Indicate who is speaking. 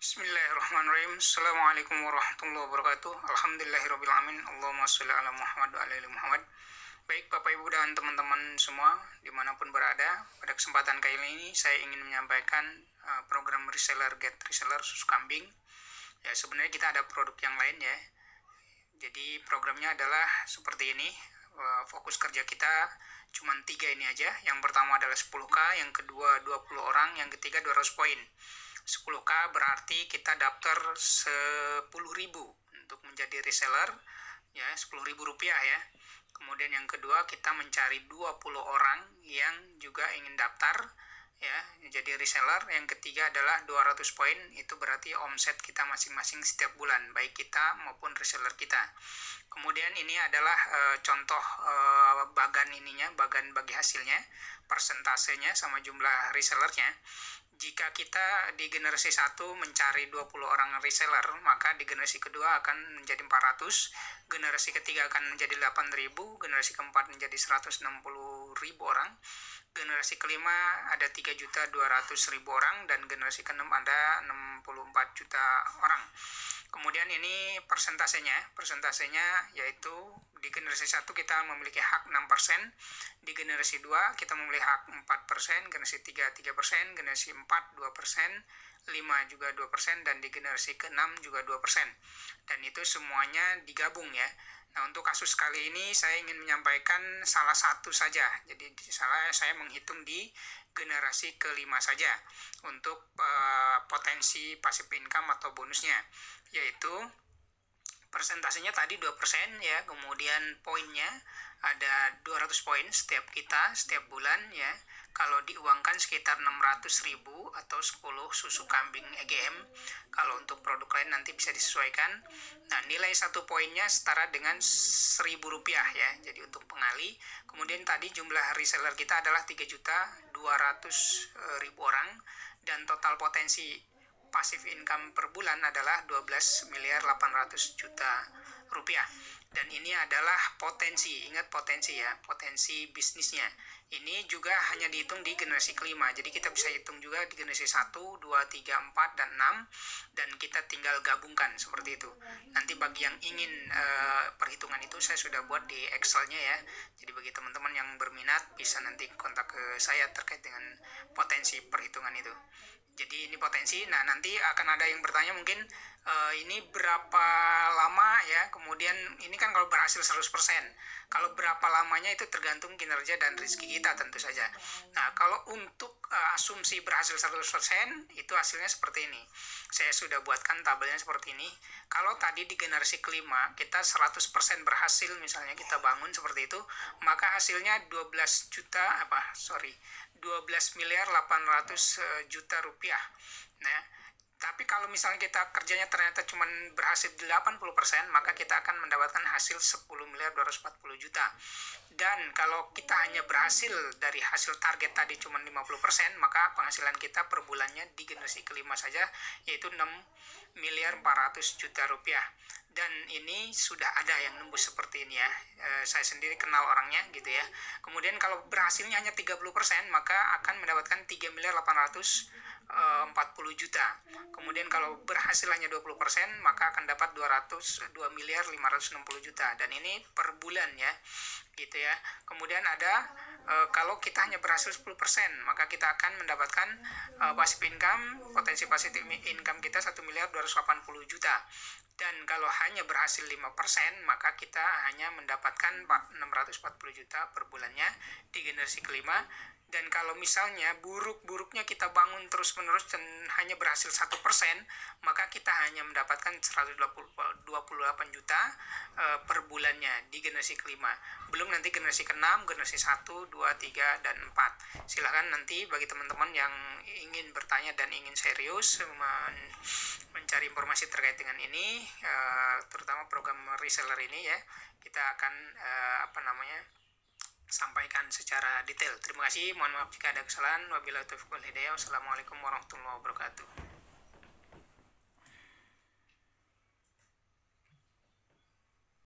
Speaker 1: Bismillahirrahmanirrahim. Assalamualaikum warahmatullahi wabarakatuh. Alhamdulillahirrahmanirrahim. Allahumma sholli ala Muhammad wa ala ali Muhammad. Baik Bapak Ibu dan teman-teman semua dimanapun berada, pada kesempatan kali ini saya ingin menyampaikan program reseller get reseller susu kambing. Ya, sebenarnya kita ada produk yang lain ya. Jadi programnya adalah seperti ini. Fokus kerja kita cuma 3 ini aja. Yang pertama adalah 10K, yang kedua 20 orang, yang ketiga 200 poin. 10K berarti kita daftar 10.000 untuk menjadi reseller ya, 10.000 rupiah ya. Kemudian yang kedua kita mencari 20 orang yang juga ingin daftar ya jadi reseller. Yang ketiga adalah 200 poin, itu berarti omset kita masing-masing setiap bulan baik kita maupun reseller kita. Kemudian ini adalah contoh bagan bagi hasilnya, persentasenya sama jumlah resellernya. Jika kita di generasi 1 mencari 20 orang reseller, maka di generasi kedua akan menjadi 400, generasi ketiga akan menjadi 8.000, generasi keempat menjadi 160.000 orang, generasi kelima ada 3.200.000 orang, dan generasi keenam ada 64 juta orang. Kemudian ini persentasenya yaitu di generasi 1 kita memiliki hak 6%, di generasi 2 kita memiliki hak 4%, generasi 3 3%, generasi 4 2%, 5 juga 2%, dan di generasi ke-6 juga 2%. Dan itu semuanya digabung ya. Nah, untuk kasus kali ini saya ingin menyampaikan salah satu saja. Jadi saya menghitung di generasi ke-5 saja untuk potensi passive income atau bonusnya, yaitu persentasenya tadi 2% ya, kemudian poinnya ada 200 poin setiap bulan ya. Kalau diuangkan sekitar 600.000 atau 10 susu kambing EGM. Kalau untuk produk lain nanti bisa disesuaikan. Nah, nilai 1 poinnya setara dengan Rp1.000 ya. Jadi untuk pengali. Kemudian tadi jumlah reseller kita adalah 3.200.000 orang, dan total potensi passive income per bulan adalah 12.800.000.000 rupiah. Dan ini adalah potensi, ingat potensi ya, potensi bisnisnya. Ini juga hanya dihitung di generasi kelima, jadi kita bisa hitung juga di generasi 1, 2, 3, 4, dan 6, dan kita tinggal gabungkan seperti itu. Nanti bagi yang ingin perhitungan itu saya sudah buat di Excel-nya ya, jadi bagi teman-teman yang berminat bisa nanti kontak ke saya terkait dengan potensi perhitungan itu. Jadi ini potensi. Nah, nanti akan ada yang bertanya mungkin ini berapa lama ya, kemudian ini kan kalau berhasil 100%, kalau berapa lamanya itu tergantung kinerja dan rezeki kita tentu saja. Nah, kalau untuk asumsi berhasil 100% itu hasilnya seperti ini. Saya sudah buatkan tabelnya seperti ini. Kalau tadi di generasi kelima kita 100% berhasil, misalnya kita bangun seperti itu, maka hasilnya 12.800.000.000 rupiah. Nah, tapi kalau misalnya kita kerjanya ternyata cuma berhasil 80%, maka kita akan mendapatkan hasil 10.240.000.000. Dan kalau kita hanya berhasil dari hasil target tadi cuma 50%, maka penghasilan kita per bulannya di generasi kelima saja yaitu 6.400.000.000 rupiah. Dan ini sudah ada yang nembus seperti ini ya. Saya sendiri kenal orangnya gitu ya. Kemudian kalau berhasilnya hanya 30%, maka akan mendapatkan 3.840.000.000. Kemudian kalau berhasil hanya 20%, maka akan dapat 2.560.000.000. Dan ini per bulan ya, gitu ya. Kemudian ada kalau kita hanya berhasil 10%, maka kita akan mendapatkan passive income, potensi passive income kita 1.280.000.000. Dan kalau hanya berhasil 5%, maka kita hanya mendapatkan 640.000.000 per bulannya di generasi kelima. Dan kalau misalnya buruk-buruknya kita bangun terus-menerus dan hanya berhasil 1%, maka kita hanya mendapatkan 128 juta per bulannya di generasi kelima. Belum nanti generasi ke-6, generasi 1, 2, 3, dan 4. Silahkan nanti bagi teman-teman yang ingin bertanya dan ingin serius mencari informasi terkait dengan ini, terutama program reseller ini ya, kita akan sampaikan secara detail. Terima kasih, mohon maaf jika ada kesalahan. Wabillahi taufiq wal hidayah. Wassalamualaikum warahmatullahi wabarakatuh.